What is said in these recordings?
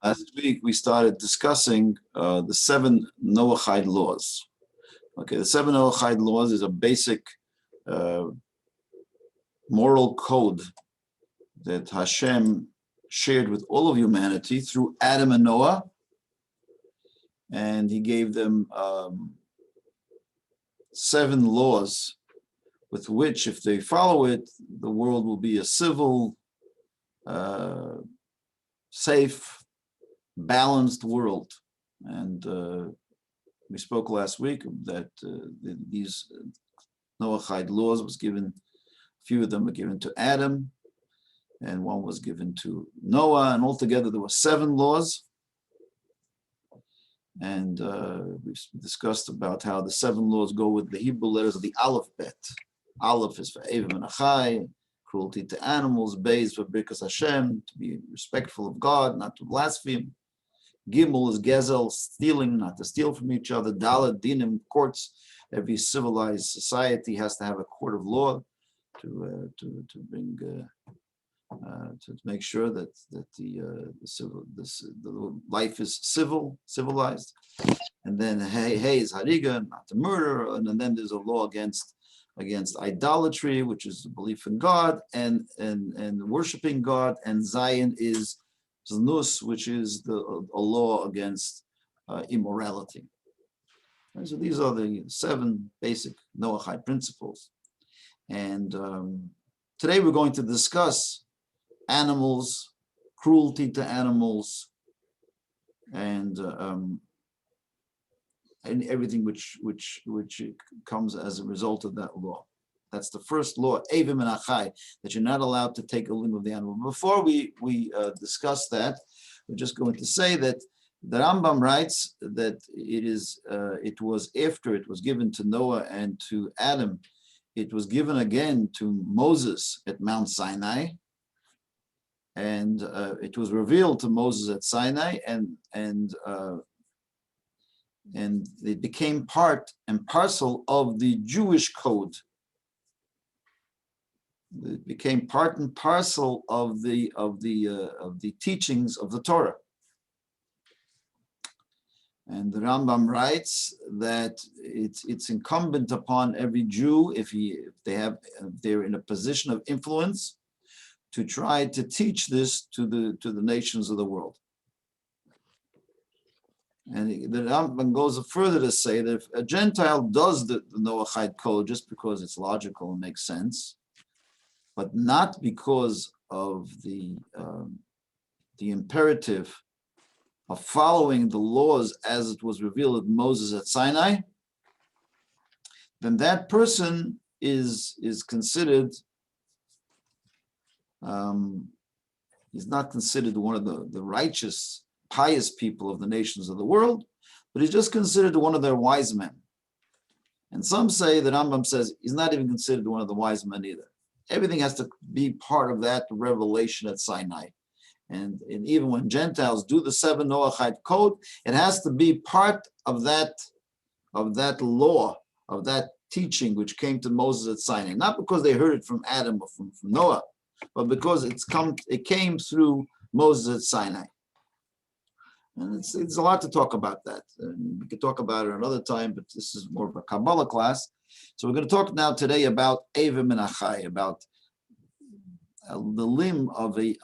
Last week we started discussing the 7 Noahide laws. Okay, the 7 Noahide laws is a basic moral code that Hashem shared with all of humanity through Adam and Noah, and he gave them 7 laws with which, if they follow it, the world will be a civil, safe, balanced world. And we spoke last week that these Noahide laws was given, a few of them were given to Adam, and one was given to Noah, and altogether there were 7 laws. And we discussed about how the 7 laws go with the Hebrew letters of the Aleph Bet. Aleph is for Avim and Achai, cruelty to animals. Beis for Birkas Hashem, to be respectful of God, not to blaspheme. Gimel is Gezel, stealing, not to steal from each other. Dalet, Dinim, courts. Every civilized society has to have a court of law to bring to make sure that the life is civilized. And then hey is Hariga, not to murder. And then there's a law against idolatry, which is the belief in God and worshiping God. And Zion is Znus, which is a law against immorality. And so these are the 7 basic Noahide principles. And today we're going to discuss animals, cruelty to animals, and everything which comes as a result of that law. That's the first law, Avim and Achai, that you're not allowed to take a limb of the animal. Before we discuss that, we're just going to say that the Rambam writes that it was after it was given to Noah and to Adam, it was given again to Moses at Mount Sinai, and it was revealed to Moses at Sinai, and it became part and parcel of the Jewish code. It became part and parcel of the teachings of the Torah. And the Rambam writes that it's incumbent upon every Jew, if they're in a position of influence, to try to teach this to the nations of the world. And the Rambam goes further to say that if a Gentile does the Noahide code just because it's logical and makes sense, but not because of the imperative of following the laws as it was revealed to Moses at Sinai, then that person is considered, he's not considered one of the righteous, pious people of the nations of the world, but he's just considered one of their wise men. And some say that Rambam says he's not even considered one of the wise men either. Everything has to be part of that revelation at Sinai. And even when Gentiles do the 7 Noahide code, it has to be part of that law, of that teaching which came to Moses at Sinai. Not because they heard it from Adam or from Noah, but because it came through Moses at Sinai. And it's a lot to talk about that. And we could talk about it another time, but this is more of a Kabbalah class. So we're going to talk now today about Avim and Achai, about the limb of a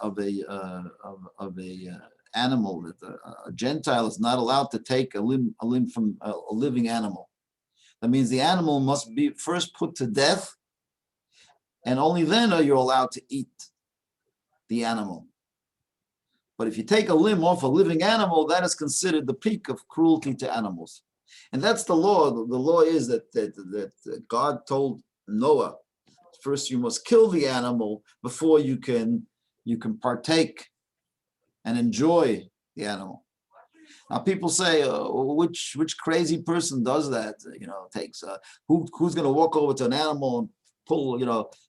animal. That a Gentile is not allowed to take a limb from a living animal. That means the animal must be first put to death, and only then are you allowed to eat the animal. But if you take a limb off a living animal, that is considered the peak of cruelty to animals. And that's the law. The law is that God told Noah, first you must kill the animal before you can partake and enjoy the animal. Now people say, which crazy person does that? Takes who's going to walk over to an animal and pull,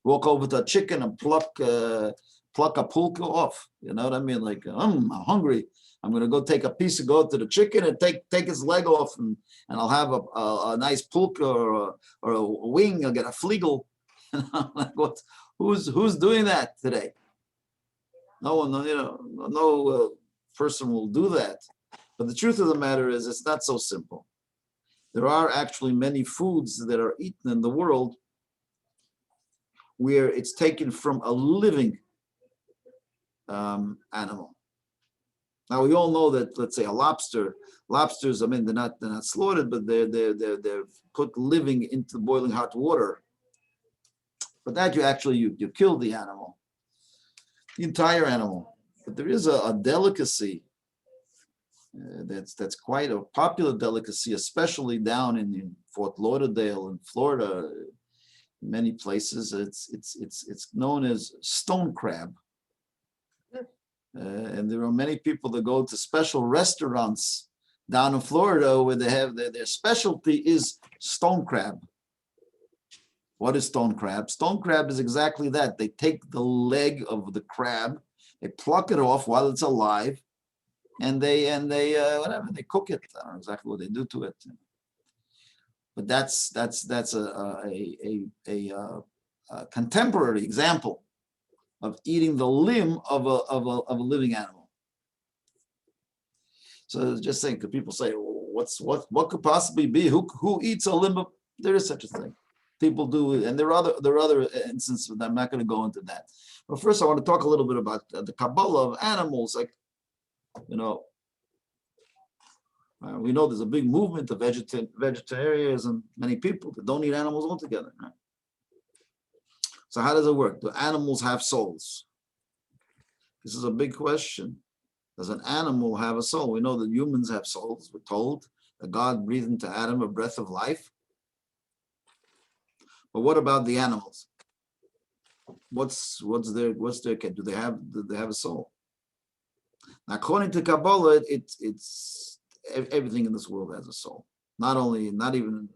walk over to a chicken and pluck a pulka off. You know what I mean? Like, I'm hungry. I'm going to go take a piece and go to the chicken and take its leg off, and I'll have a nice pulka or a wing. I'll get a fliegel. Like, who's doing that today? No one, no person will do that. But the truth of the matter is it's not so simple. There are actually many foods that are eaten in the world where it's taken from a living animal. Now we all know that, let's say, a lobsters, I mean, they're not slaughtered, but they're put living into boiling hot water. But that you kill the animal, the entire animal. But there is a delicacy that's quite a popular delicacy, especially down in Fort Lauderdale in Florida. In many places, it's known as stone crab. And there are many people that go to special restaurants down in Florida where they have their specialty is stone crab. What is stone crab? Stone crab is exactly that. They take the leg of the crab, they pluck it off while it's alive, and they cook it. I don't know exactly what they do to it, but that's a contemporary example of eating the limb of a living animal. So just saying, because people say, what could possibly be? Who eats a limb of? There is such a thing. People do, and there are other instances. I'm not going to go into that. But first, I want to talk a little bit about the Kabbalah of animals. Like, we know there's a big movement of vegetarians and many people that don't eat animals altogether. Right? So how does it work? Do animals have souls? This is a big question. Does an animal have a soul? We know that humans have souls. We're told that God breathed into Adam a breath of life. But what about the animals? What's their do they have a soul? Now, according to Kabbalah, it's everything in this world has a soul. Not even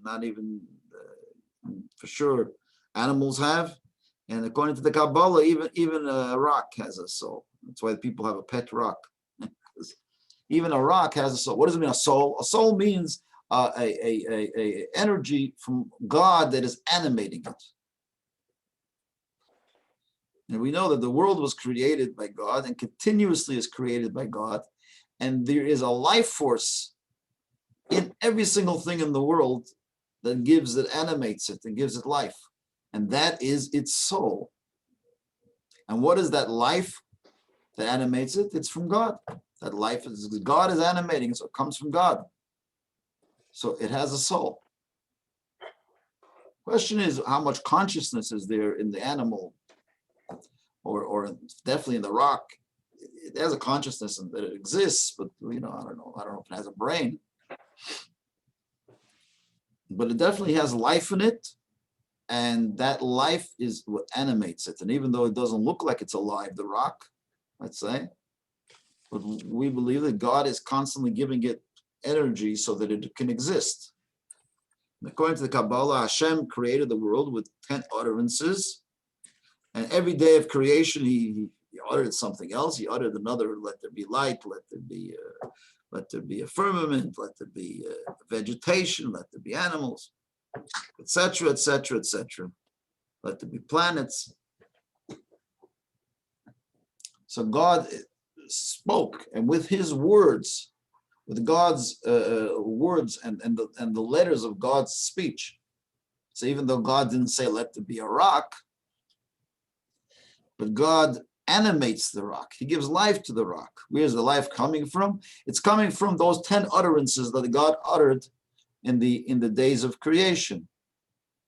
for sure animals have, and according to the Kabbalah, even a rock has a soul. That's why people have a pet rock. Even a rock has a soul. What does it mean, a soul? A soul means a energy from God that is animating it. And we know that the world was created by God and continuously is created by God. And there is a life force in every single thing in the world that animates it and gives it life. And that is its soul. And what is that life that animates it? It's from God. That life is God is animating it, so it comes from God. So it has a soul. Question is, how much consciousness is there in the animal, or definitely in the rock? It has a consciousness that it exists, but I don't know if it has a brain. But it definitely has life in it, and that life is what animates it. And even though it doesn't look like it's alive, the rock, let's say, but we believe that God is constantly giving it energy so that it can exist. And according to the Kabbalah, Hashem created the world with 10 utterances, and every day of creation, he uttered something else. He uttered another: let there be light, let there be a firmament, let there be vegetation, let there be animals, etc., etc., etc. Let there be planets. So God spoke, and with His words, with God's words and the letters of God's speech. So even though God didn't say let there be a rock, but God animates the rock. He gives life to the rock. Where's the life coming from? It's coming from those 10 utterances that God uttered in the days of creation.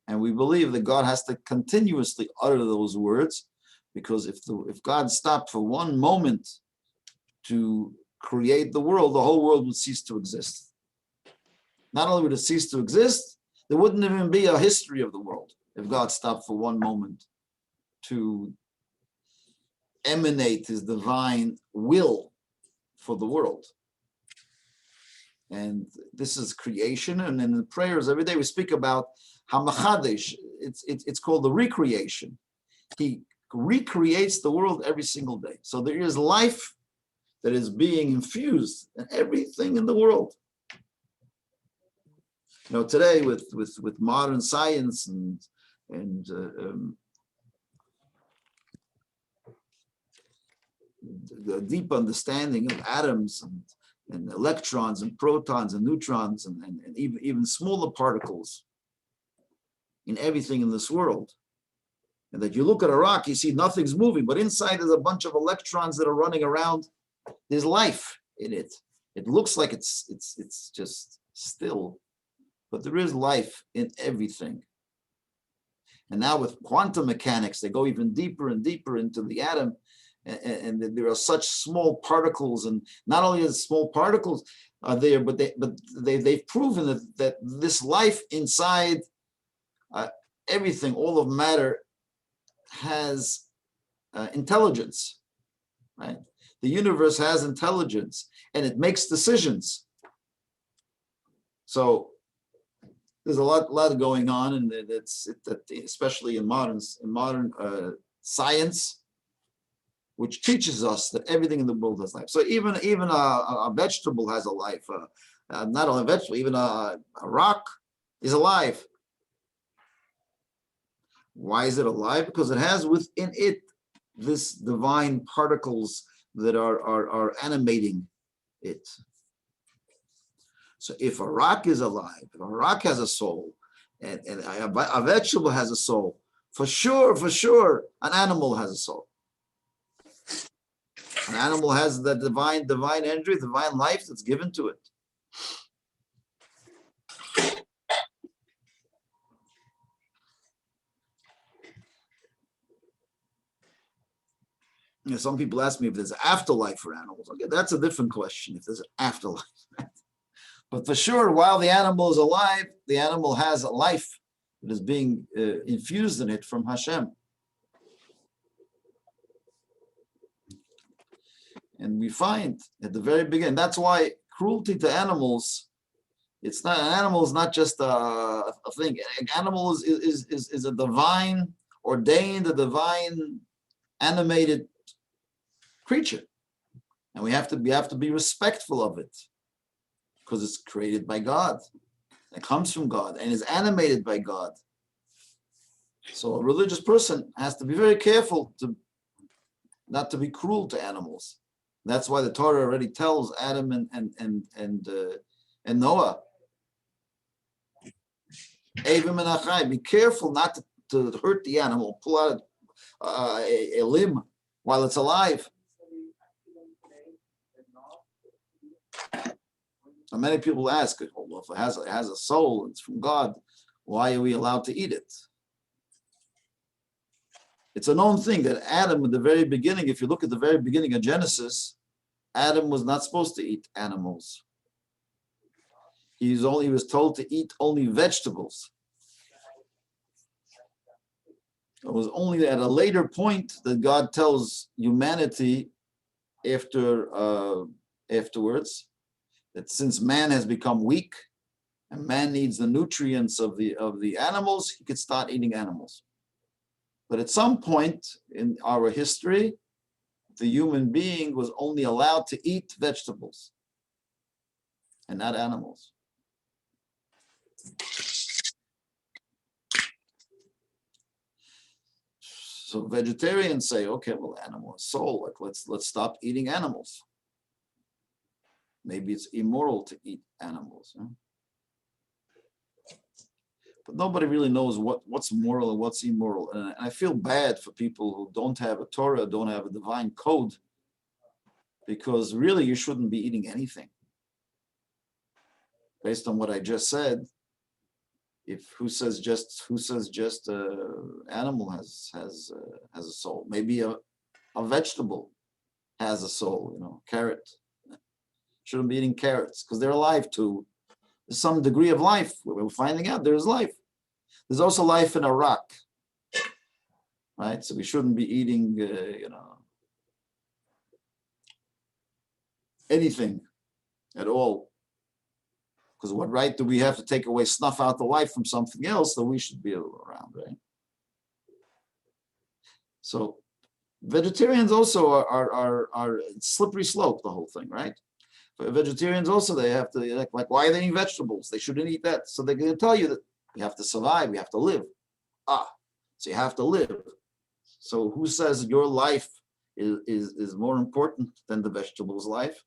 And we believe that God has to continuously utter those words, because if God stopped for one moment to create the world, the whole world would cease to exist. Not only would it cease to exist, there wouldn't even be a history of the world if God stopped for one moment to emanate His divine will for the world. And this is creation. And in the prayers every day we speak about Hamachadesh. It's called the recreation. He recreates the world every single day. So there is life that is being infused in everything in the world. Today with modern science and the deep understanding of atoms and electrons and protons and neutrons and even smaller particles in everything in this world. And that you look at a rock, you see nothing's moving, but inside there's a bunch of electrons that are running around. There's life in it. It looks like it's just still, but there is life in everything. And now with quantum mechanics, they go even deeper and deeper into the atom, and there are such small particles, and not only are the small particles are there, but they've proven that this life inside everything, all of matter, has intelligence, right? The universe has intelligence, and it makes decisions. So there's a lot going on, and especially in modern science, which teaches us that everything in the world has life. So even a vegetable has a life. Not only a vegetable, even a rock is alive. Why is it alive? Because it has within it this divine particles that are animating it. So if a rock is alive, if a rock has a soul, and a vegetable has a soul, for sure, an animal has a soul. An animal has the divine energy, divine life that's given to it. You know, some people ask me if there's an afterlife for animals. Okay, that's a different question, if there's an afterlife. But for sure, while the animal is alive, the animal has a life that is being infused in it from Hashem. And we find at the very beginning, that's why cruelty to animals, it's not, an animal is not just a thing. An animal is a divine, ordained, a divine, animated creature. And we have to be respectful of it, because it's created by God. It comes from God and is animated by God. So a religious person has to be very careful not to be cruel to animals. That's why the Torah already tells Adam and Noah, Avim and Achai, be careful not to hurt the animal, pull out a limb while it's alive. And many people ask, well, if it has a soul, it's from God, why are we allowed to eat it? It's a known thing that Adam, at the very beginning, if you look at the very beginning of Genesis, Adam was not supposed to eat animals. He was told to eat only vegetables. It was only at a later point that God tells humanity afterwards that since man has become weak and man needs the nutrients of the animals, he could start eating animals. But at some point in our history, the human being was only allowed to eat vegetables and not animals. So vegetarians say, okay, well, animal has soul, like let's stop eating animals. Maybe it's immoral to eat animals. Huh? But nobody really knows what's moral and what's immoral. And I feel bad for people who don't have a Torah, don't have a divine code, because really you shouldn't be eating anything. Based on what I just said, who says just animal has a soul? Maybe a vegetable has a soul. Carrot. Shouldn't be eating carrots because they're alive too. There's some degree of life. We're finding out there's life. There's also life in a rock, right? So we shouldn't be eating, anything at all. Because what right do we have to take away, snuff out the life from something else that we should be around, right? So vegetarians also are slippery slope, the whole thing, right? For vegetarians also, they have to, like, why are they eating vegetables? They shouldn't eat that. So they're going to tell you that we have to survive, we have to live. So you have to live. So who says your life is more important than the vegetable's life.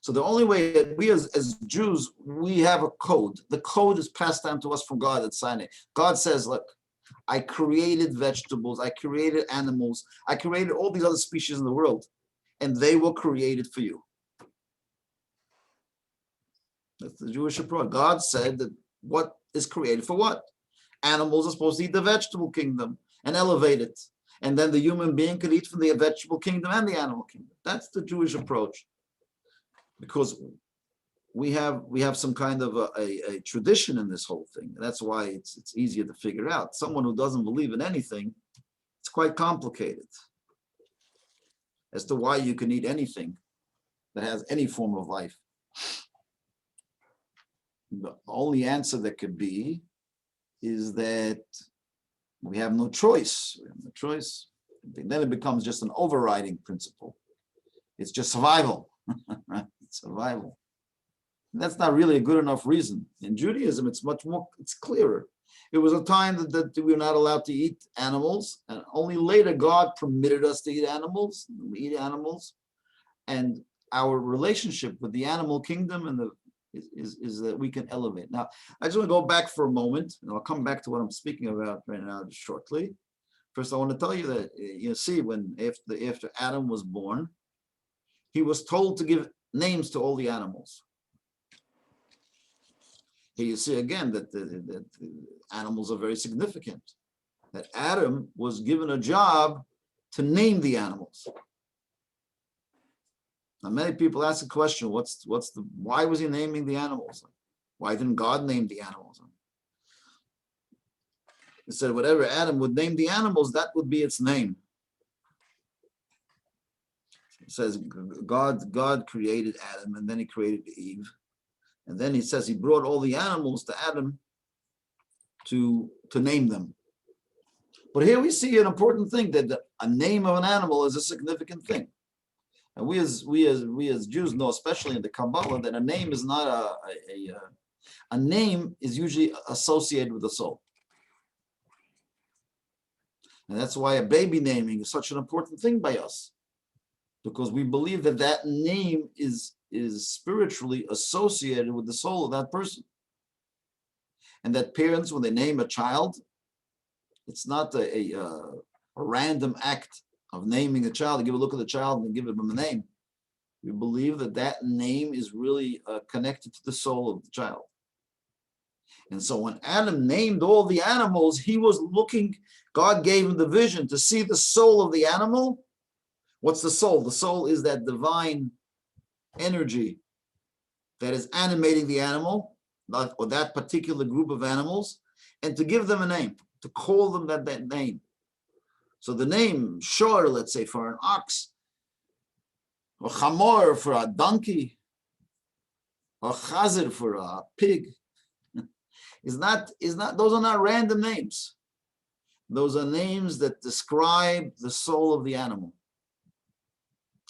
So the only way that we as Jews, we have a code. The code is passed down to us from God at Sinai. God says, look, I created vegetables, I created animals, I created all these other species in the world, and they were created for you. That's the Jewish approach. God said that what is created for what? Animals are supposed to eat the vegetable kingdom and elevate it. And then the human being could eat from the vegetable kingdom and the animal kingdom. That's the Jewish approach. Because we have some kind of a tradition in this whole thing. That's why it's easier to figure out. Someone who doesn't believe in anything, it's quite complicated as to why you can eat anything that has any form of life. The only answer that could be is that we have no choice. We have no choice. Then it becomes just an overriding principle. It's just survival. Right? It's survival. And that's not really a good enough reason. In Judaism, it's much more, it's clearer. It was a time that we were not allowed to eat animals, and only later God permitted us to eat animals. We eat animals, and our relationship with the animal kingdom and is that we can elevate. Now, I just want to go back for a moment, and I'll come back to what I'm speaking about right now just shortly. First, I want to tell you that, you see, when after Adam was born, he was told to give names to all the animals. Here you see again that the animals are very significant. That Adam was given a job to name the animals. Now, many people ask the question, why was he naming the animals? Why didn't God name the animals? He said whatever Adam would name the animals, that would be its name. It says God created Adam, and then he created Eve. And then he says he brought all the animals to Adam to name them. But here we see an important thing, that a name of an animal is a significant thing. And we as Jews know, especially in the Kabbalah, that a name is not a name is usually associated with the soul. And that's why a baby naming is such an important thing by us, because we believe that name is spiritually associated with the soul of that person. And that parents, when they name a child, it's not a random act of naming a child. They give a look at the child and give him a name. We believe that name is really connected to the soul of the child. And so when Adam named all the animals, he was looking, God gave him the vision to see the soul of the animal. What's the soul? The soul is that divine energy that is animating the animal, or that particular group of animals, and to give them a name, to call them that name. So the name Shor, let's say, for an ox, or Chamor for a donkey, or Chazir for a pig, is not, those are not random names. Those are names that describe the soul of the animal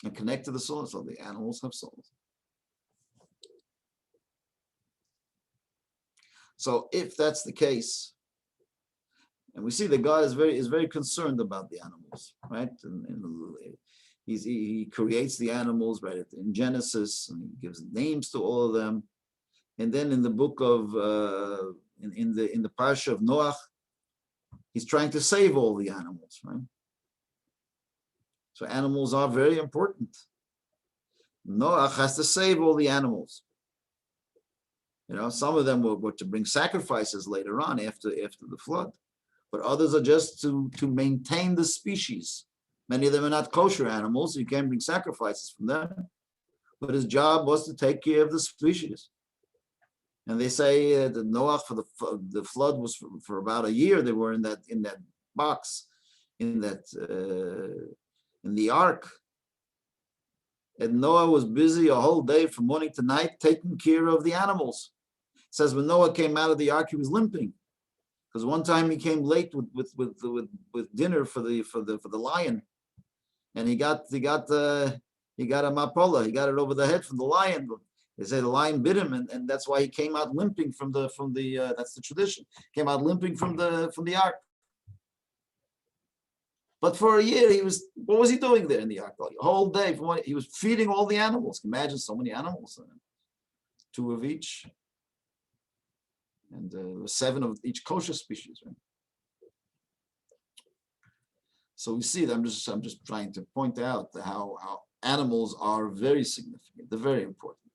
and connect to the soul. So the animals have souls. So if that's the case, and we see that God is very concerned about the animals, right? And he creates the animals, right, in Genesis, and he gives names to all of them. And then in the book of in the parsha of Noach, he's trying to save all the animals, right? So animals are very important. Noach has to save all the animals. You know, some of them were to bring sacrifices later on after the flood, but others are just to maintain the species. Many of them are not kosher animals, so you can't bring sacrifices from them. But his job was to take care of the species. And they say that Noah, for the flood was for about a year. They were in that box, in the ark. And Noah was busy a whole day from morning to night taking care of the animals. It says when Noah came out of the ark, he was limping, because one time he came late with dinner for the lion, and he got a mapola. He got it over the head from the lion. They say the lion bit him, and that's why he came out limping from the that's the tradition. Came out limping from the ark. But for a year, what was he doing there in the ark? The whole day, he was feeding all the animals. Imagine so many animals, 2 of each, and 7 of each kosher species, right? So we see that I'm just trying to point out how animals are very significant. They're very important,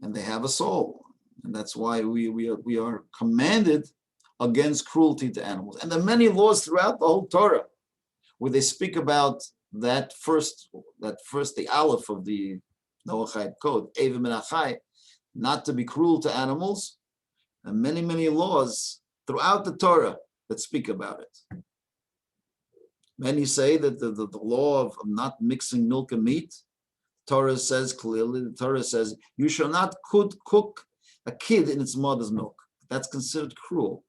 and they have a soul, and that's why we are commanded against cruelty to animals. And there are many laws throughout the whole Torah where they speak about that first, the aleph of the Noahide code, Evim and Achai, not to be cruel to animals, and many, many laws throughout the Torah that speak about it. Many say that the law of not mixing milk and meat, Torah says clearly, the Torah says, you shall not cook a kid in its mother's milk. That's considered cruel.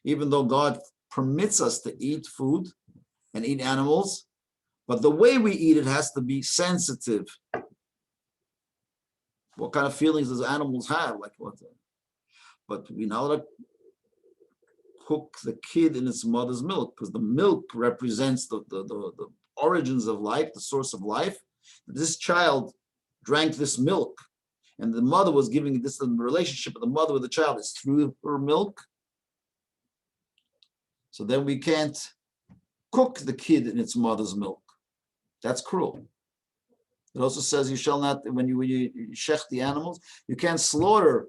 Even though God permits us to eat food and eat animals, but the way we eat it has to be sensitive. What kind of feelings does animals have? Like what? But we know that cook the kid in its mother's milk, because the milk represents the origins of life, the source of life. This child drank this milk, and the mother was giving this, the relationship of the mother with the child is through her milk. So then we can't cook the kid in its mother's milk. That's cruel. It also says you shall not, when you shech the animals, you can't slaughter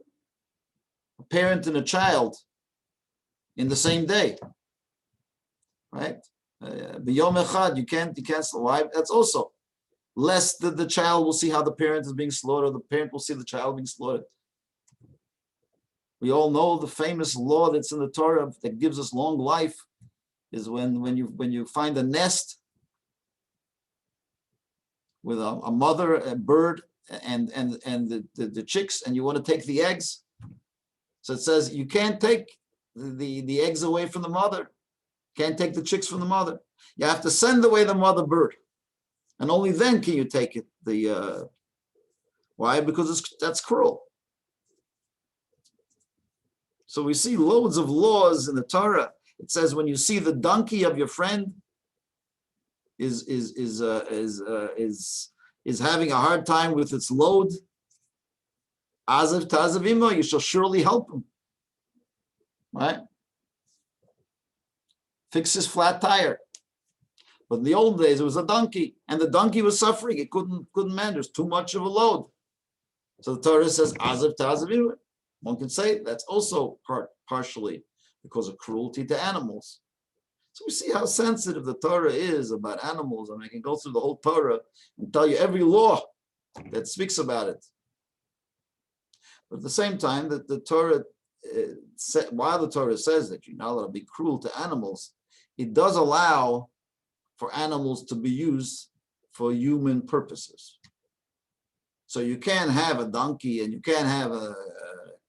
a parent and a child in the same day, right? B'yom echad, you can't. Why? That's also lest the child will see how the parent is being slaughtered. The parent will see the child being slaughtered. We all know the famous law that's in the Torah that gives us long life is when you find a nest with a mother, a bird, and the chicks, and you want to take the eggs. So it says you can't take the eggs away from the mother. Can't take the chicks from the mother. You have to send away the mother bird, and only then can you take it. Why? Because that's cruel. So we see loads of laws in the Torah. It says when you see the donkey of your friend is having a hard time with its load, azav tazavimo, you shall surely help him. Right? Fix his flat tire. But in the old days, it was a donkey, and the donkey was suffering. It couldn't manage. It was too much of a load. So the Torah says azav tazavimo. One can say that's also partially because of cruelty to animals. So we see how sensitive the Torah is about animals. I mean, I can go through the whole Torah and tell you every law that speaks about it. But at the same time, that the Torah, while the Torah says that you're not allowed to be cruel to animals, it does allow for animals to be used for human purposes. So you can't have a donkey, and you can't have a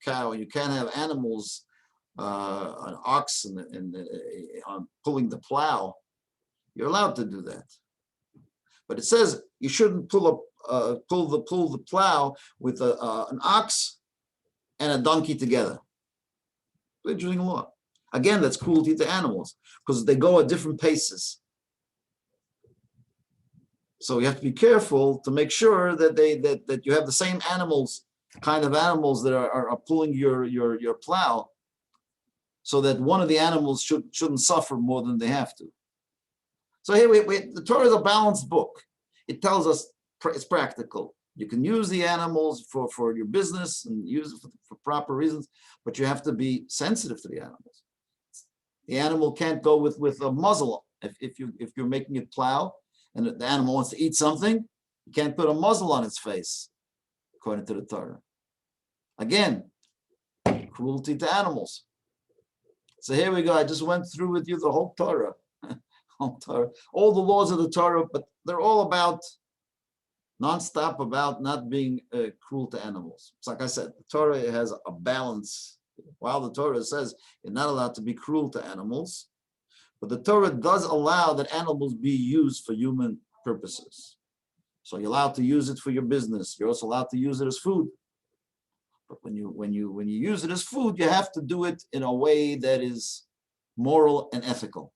cow, and you can't have animals, an ox, and pulling the plow. You're allowed to do that, but it says you shouldn't pull the plow with an ox and a donkey together. Interesting law. Again, that's cruelty to animals because they go at different paces. So you have to be careful to make sure that that you have the same kind of animals that are pulling your plow, so that one of the animals shouldn't suffer more than they have to. So here the Torah is a balanced book. It tells us it's practical. You can use the animals for your business and use it for proper reasons, but you have to be sensitive to the animals. The animal can't go with a muzzle. If you're making it plow and the animal wants to eat something, you can't put a muzzle on its face, according to the Torah. Again, cruelty to animals. So here we go. I just went through with you the whole Torah. All the laws of the Torah, but they're all about non-stop about not being cruel to animals. It's like I said, the Torah has a balance. While the Torah says you're not allowed to be cruel to animals, but the Torah does allow that animals be used for human purposes. So you're allowed to use it for your business. You're also allowed to use it as food. But when you use it as food, you have to do it in a way that is moral and ethical.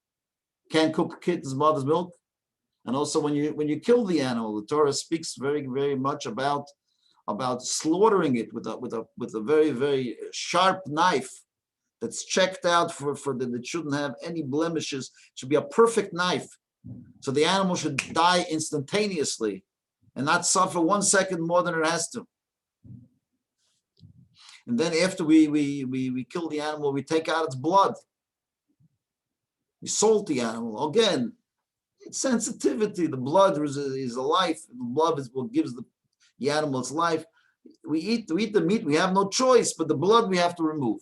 Can't cook a kitten's mother's milk. And also when you kill the animal, the Torah speaks very, very much about slaughtering it with a very, very sharp knife that's checked out for that it shouldn't have any blemishes. It should be a perfect knife. So the animal should die instantaneously and not suffer 1 second more than it has to. And then after we kill the animal, we take out its blood. We salt the animal. Again, it's sensitivity. The blood is a life. The blood is what gives the animal its life. We eat the meat. We have no choice, but the blood we have to remove.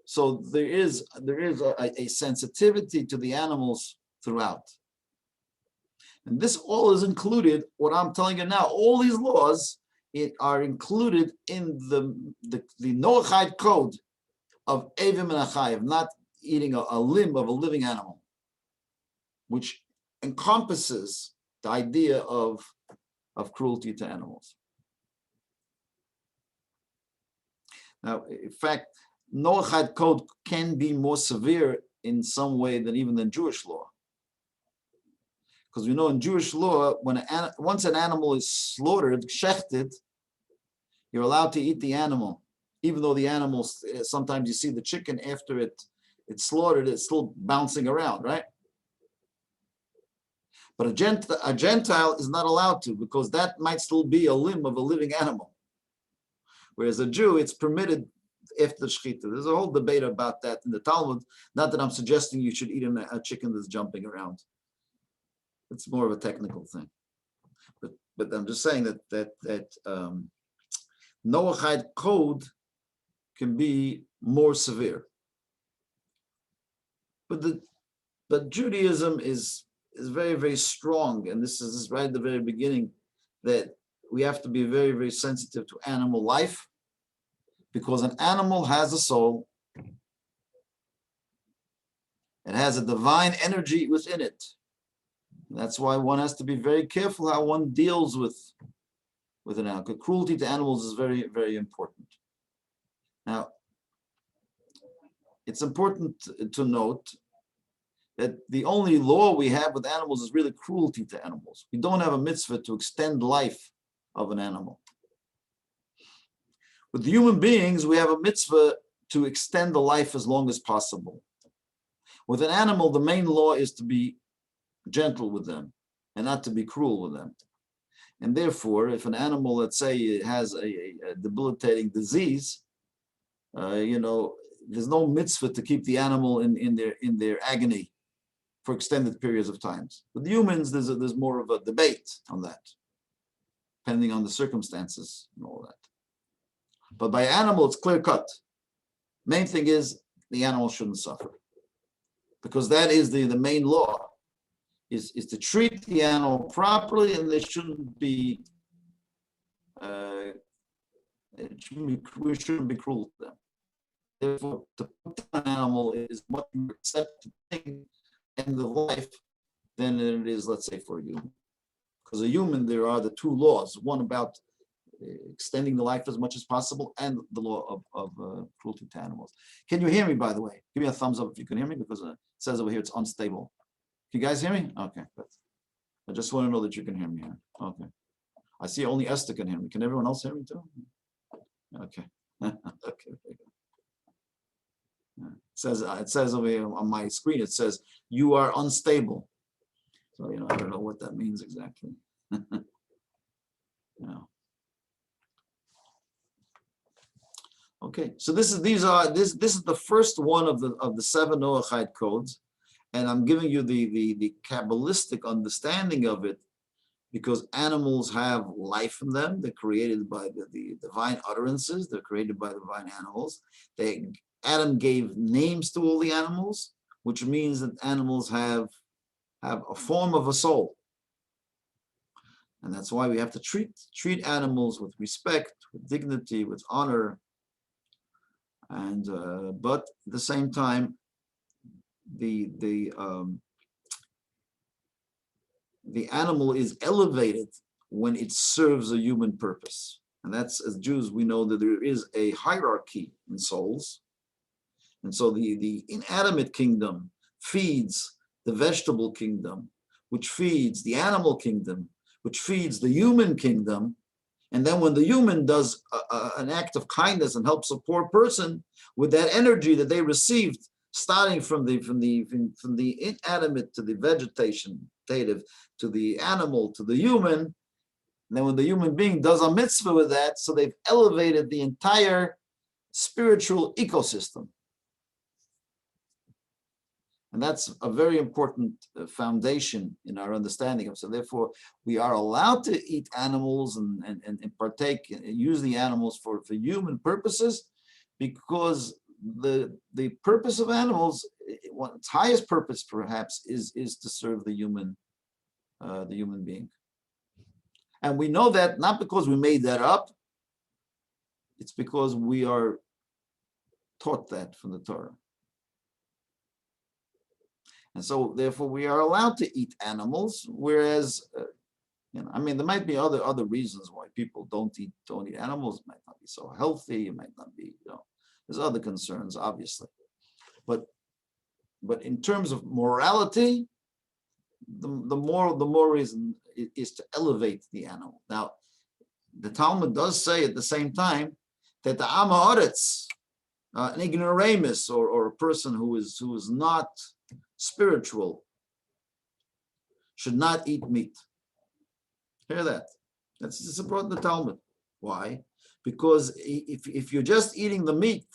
So there is a sensitivity to the animals throughout. And this all is included, what I'm telling you now, all these laws are included in the Noachide code of Evim and Achai, of not eating a limb of a living animal, which encompasses the idea of cruelty to animals. Now, in fact, Noachide code can be more severe in some way than even than Jewish law. Because we know in Jewish law, once an animal is slaughtered, shechted, you're allowed to eat the animal, even though the animal, sometimes you see the chicken after it's slaughtered, it's still bouncing around, right? But a Gentile is not allowed to, because that might still be a limb of a living animal. Whereas a Jew, it's permitted after shechita. There's a whole debate about that in the Talmud. Not that I'm suggesting you should eat a chicken that's jumping around. It's more of a technical thing. But I'm just saying that Noachide code can be more severe. But Judaism is very, very strong, and this is right at the very beginning, that we have to be very, very sensitive to animal life, because an animal has a soul. It has a divine energy within it. And that's why one has to be very careful how one deals with an animal. Cruelty to animals is very, very important. Now, it's important to note that the only law we have with animals is really cruelty to animals. We don't have a mitzvah to extend life of an animal. With human beings, we have a mitzvah to extend the life as long as possible. With an animal, the main law is to be gentle with them and not to be cruel with them. And therefore, if an animal, let's say, has a debilitating disease, there's no mitzvah to keep the animal in their agony for extended periods of times. With humans, there's more of a debate on that, depending on the circumstances and all that. But by animal, it's clear cut. Main thing is the animal shouldn't suffer, because that is the main law, is to treat the animal properly, and there shouldn't be we shouldn't be cruel to them. Therefore, to put an animal is much more accepted thing in the life than it is, let's say, for a human. Because a human, there are the two laws: one about extending the life as much as possible, and the law of cruelty to animals. Can you hear me, by the way? Give me a thumbs up if you can hear me, because it says over here it's unstable. Can you guys hear me? Okay, good. I just want to know that you can hear me. Okay. I see only Esther can hear me. Can everyone else hear me too? Okay. Okay. It says over here on my screen, it says you are unstable. So I don't know what that means exactly. Okay, so this is the first one of the 7 Noachide codes, and I'm giving you the Kabbalistic understanding of it, because animals have life in them. They're created by the divine utterances. They're created by divine animals. Adam gave names to all the animals, which means that animals have a form of a soul. And that's why we have to treat animals with respect, with dignity, with honor. And but at the same time, the animal is elevated when it serves a human purpose. And that's, as Jews, we know that there is a hierarchy in souls. And so the inanimate kingdom feeds the vegetable kingdom, which feeds the animal kingdom, which feeds the human kingdom. And then when the human does an act of kindness and helps a poor person with that energy that they received, starting from the inanimate to the vegetative to the animal to the human, and then when the human being does a mitzvah with that, so they've elevated the entire spiritual ecosystem. And that's a very important foundation in our understanding of. So therefore, we are allowed to eat animals and partake and use the animals for human purposes, because the purpose of animals, its highest purpose perhaps, is to serve the human being. And we know that not because we made that up, it's because we are taught that from the Torah. And so, therefore, we are allowed to eat animals. Whereas, I mean, there might be other reasons why people don't eat animals. It might not be so healthy. It might not be, there's other concerns, obviously. But in terms of morality, the more reason is to elevate the animal. Now, the Talmud does say at the same time that the Am Haaretz, an ignoramus, or a person who is not spiritual, should not eat meat. Hear that? That's brought in the Talmud. Why? Because if you're just eating the meat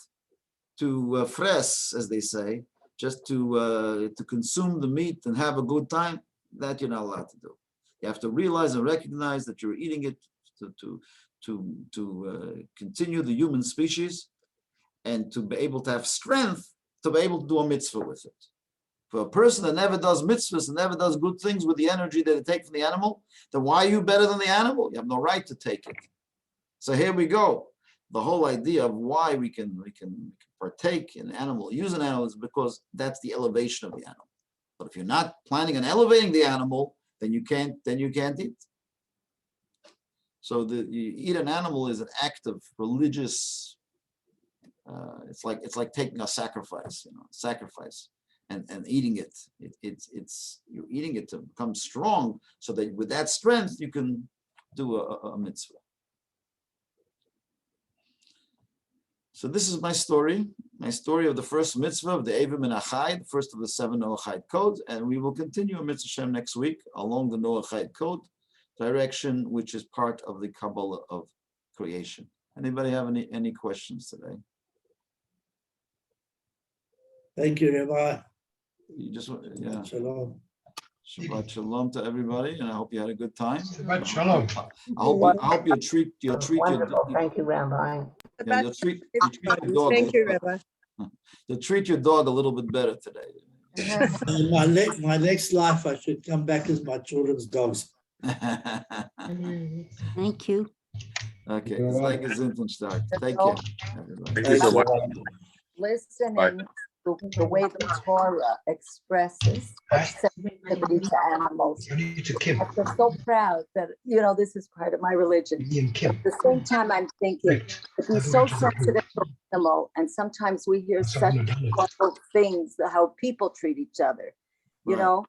to fres, as they say, just to consume the meat and have a good time, that you're not allowed to do. You have to realize and recognize that you're eating it to continue the human species, and to be able to have strength to be able to do a mitzvah with it. For a person that never does mitzvahs and never does good things with the energy that it takes from the animal, then why are you better than the animal? You have no right to take it. So here we go. The whole idea of why we can partake in animal, use an animal, is because that's the elevation of the animal. But if you're not planning on elevating the animal, then you can't eat. So you eat an animal is an act of religious. It's like taking a sacrifice, sacrifice. And eating it, it's you're eating it to become strong, so that with that strength you can do a mitzvah. So this is my story of the first mitzvah of the Avim and Achai, the first of the 7 Noachide codes, and we will continue a mitzvah Shem next week along the Noachide code direction, which is part of the Kabbalah of creation. Anybody have any questions today? Thank you, Rabbi. You just, Shalom. Shabbat shalom to everybody, and I hope you had a good time. Shabbat shalom. I hope you'll treat Wonderful. Thank you, Rabbi. Yeah, you'll treat your dog. Thank you, Rabbi. You'll treat your dog a little bit better today. In my next life, I should come back as my children's dogs. Thank you. Okay, it's like a Zintenstag. Take care, everybody. Thank you so much. Listening to the way the Torah expresses sensitivity to animals. I feel so proud that, this is part of my religion. At the same time, I'm thinking, to be so sensitive to an animal, and sometimes we hear such wonderful things, how people treat each other, to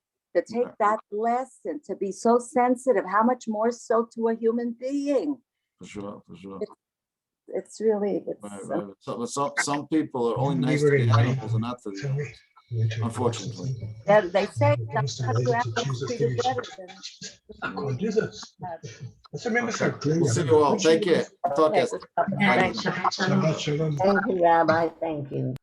take that lesson, to be so sensitive, how much more so to a human being? For sure. It's really, Right. So some people are only nice to the animals and not to the humans, unfortunately. Yeah, they say that's treated better than. We'll see you all. Take care. Talk. Thank you, Rabbi. Thank you.